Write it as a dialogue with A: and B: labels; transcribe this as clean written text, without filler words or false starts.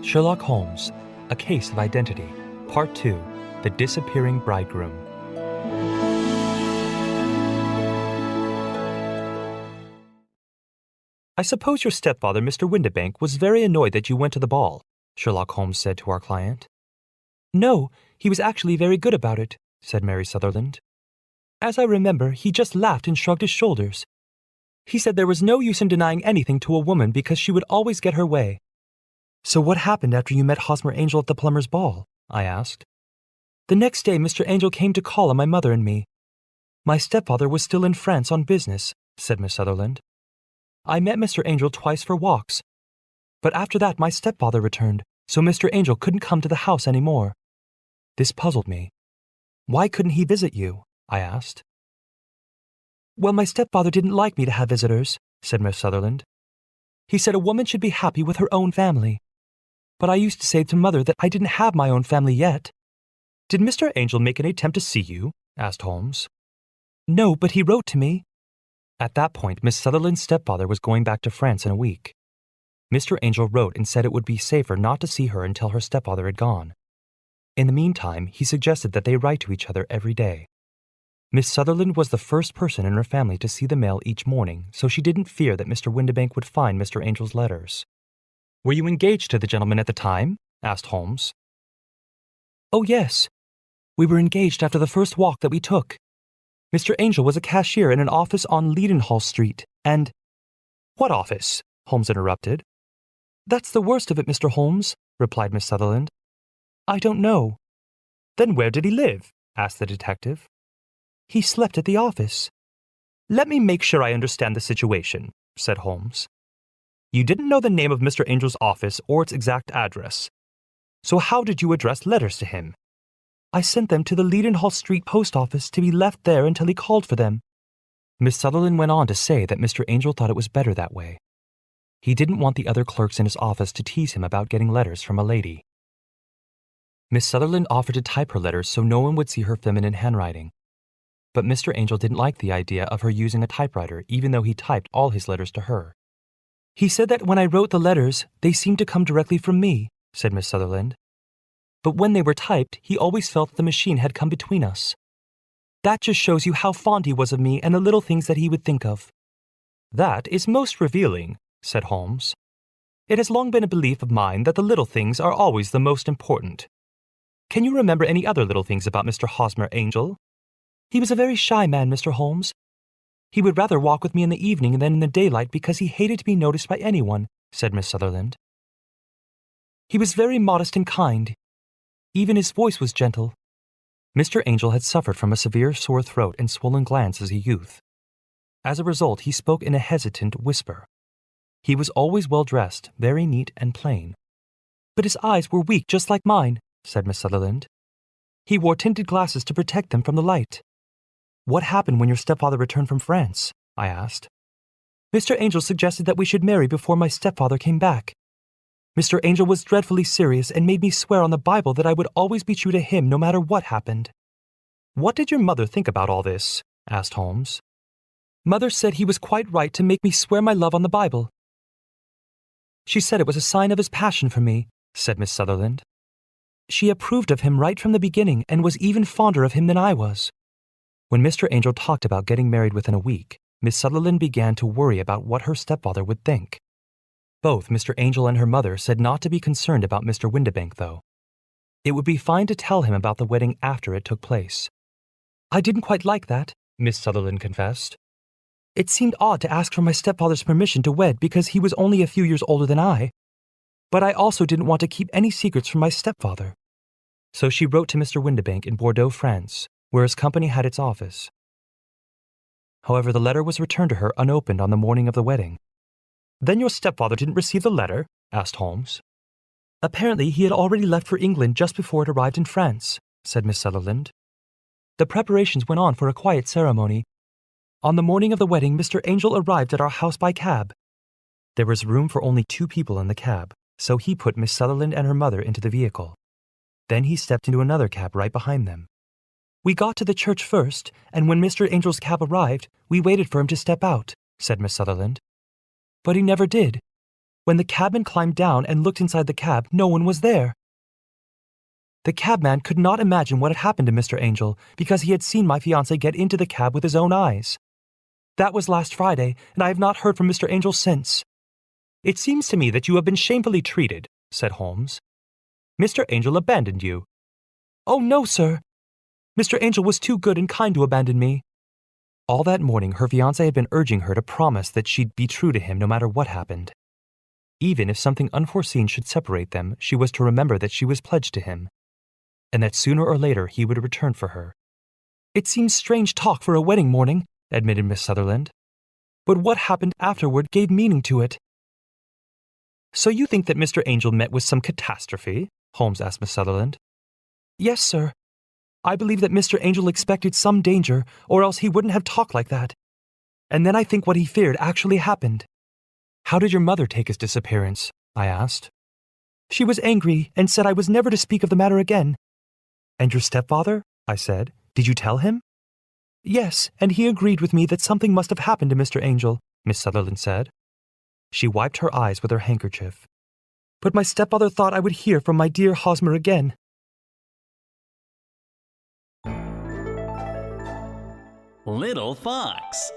A: Sherlock Holmes, A Case of Identity, Part 2, The Disappearing Bridegroom. "I suppose your stepfather, Mr. Windibank, was very annoyed that you went to the ball," Sherlock Holmes said to our client. "No, he was actually very good about it," said Mary Sutherland. "As I remember, he just laughed and shrugged his shoulders. He said there was no use in denying anything to a woman because she would always get her way." "So what happened after you met Hosmer Angel at the plumber's ball?" I asked. "The next day Mr. Angel came to call on my mother and me. My stepfather was still in France on business," said Miss Sutherland. "I met Mr. Angel twice for walks. But after that my stepfather returned, so Mr. Angel couldn't come to the house any more. This puzzled me. Why couldn't he visit you?" I asked. "Well, my stepfather didn't like me to have visitors," said Miss Sutherland. "He said a woman should be happy with her own family. But I used to say to Mother that I didn't have my own family yet." "Did Mr. Angel make any attempt to see you?" asked Holmes. "No, but he wrote to me." At that point, Miss Sutherland's stepfather was going back to France in a week. Mr. Angel wrote and said it would be safer not to see her until her stepfather had gone. In the meantime, he suggested that they write to each other every day. Miss Sutherland was the first person in her family to see the mail each morning, so she didn't fear that Mr. Windibank would find Mr. Angel's letters. "Were you engaged to the gentleman at the time?" asked Holmes. "Oh, yes. We were engaged after the first walk that we took. Mr. Angel was a cashier in an office on Leadenhall Street, and—" "What office?" Holmes interrupted. "That's the worst of it, Mr. Holmes," replied Miss Sutherland. "I don't know." "Then where did he live?" asked the detective. "He slept at the office." "Let me make sure I understand the situation," said Holmes. "You didn't know the name of Mr. Angel's office or its exact address. So how did you address letters to him?" "I sent them to the Leadenhall Street post office to be left there until he called for them." Miss Sutherland went on to say that Mr. Angel thought it was better that way. He didn't want the other clerks in his office to tease him about getting letters from a lady. Miss Sutherland offered to type her letters so no one would see her feminine handwriting. But Mr. Angel didn't like the idea of her using a typewriter, even though he typed all his letters to her. "He said that when I wrote the letters, they seemed to come directly from me," said Miss Sutherland. "But when they were typed, he always felt that the machine had come between us. That just shows you how fond he was of me and the little things that he would think of." "That is most revealing," said Holmes. "It has long been a belief of mine that the little things are always the most important. Can you remember any other little things about Mr. Hosmer Angel?" "He was a very shy man, Mr. Holmes. He would rather walk with me in the evening than in the daylight because he hated to be noticed by anyone," said Miss Sutherland. "He was very modest and kind. Even his voice was gentle." Mr. Angel had suffered from a severe sore throat and swollen glands as a youth. As a result, he spoke in a hesitant whisper. He was always well dressed, very neat and plain. "But his eyes were weak just like mine," said Miss Sutherland. "He wore tinted glasses to protect them from the light." "What happened when your stepfather returned from France?" I asked. "Mr. Angel suggested that we should marry before my stepfather came back. Mr. Angel was dreadfully serious and made me swear on the Bible that I would always be true to him no matter what happened." "What did your mother think about all this?" asked Holmes. "Mother said he was quite right to make me swear my love on the Bible. She said it was a sign of his passion for me," said Miss Sutherland. "She approved of him right from the beginning and was even fonder of him than I was." When Mr. Angel talked about getting married within a week, Miss Sutherland began to worry about what her stepfather would think. Both Mr. Angel and her mother said not to be concerned about Mr. Windibank, though. It would be fine to tell him about the wedding after it took place. "I didn't quite like that," Miss Sutherland confessed. "It seemed odd to ask for my stepfather's permission to wed because he was only a few years older than I. But I also didn't want to keep any secrets from my stepfather." So she wrote to Mr. Windibank in Bordeaux, France, where his company had its office. However, the letter was returned to her unopened on the morning of the wedding. "Then your stepfather didn't receive the letter?" asked Holmes. "Apparently he had already left for England just before it arrived in France," said Miss Sutherland. "The preparations went on for a quiet ceremony. On the morning of the wedding, Mr. Angel arrived at our house by cab. There was room for only 2 people in the cab, so he put Miss Sutherland and her mother into the vehicle. Then he stepped into another cab right behind them. We got to the church first, and when Mr. Angel's cab arrived, we waited for him to step out," said Miss Sutherland. "But he never did. When the cabman climbed down and looked inside the cab, no one was there. The cabman could not imagine what had happened to Mr. Angel because he had seen my fiancé get into the cab with his own eyes. That was last Friday, and I have not heard from Mr. Angel since. It seems to me that you have been shamefully treated, said Holmes. Mr. Angel abandoned you. Oh, no, sir. Mr. Angel was too good and kind to abandon me. All that morning, her fiancé had been urging her to promise that she'd be true to him no matter what happened. Even if something unforeseen should separate them, she was to remember that she was pledged to him, and that sooner or later he would return for her. It seems strange talk for a wedding morning, admitted Miss Sutherland. But what happened afterward gave meaning to it. So you think that Mr. Angel met with some catastrophe? Holmes asked Miss Sutherland. Yes, sir. I believe that Mr. Angel expected some danger, or else he wouldn't have talked like that. And then I think what he feared actually happened. How did your mother take his disappearance? I asked. She was angry and said I was never to speak of the matter again. And your stepfather? I said. Did you tell him? Yes, and he agreed with me that something must have happened to Mr. Angel, Miss Sutherland said. She wiped her eyes with her handkerchief. But my stepfather thought I would hear from my dear Hosmer again.
B: Little Fox.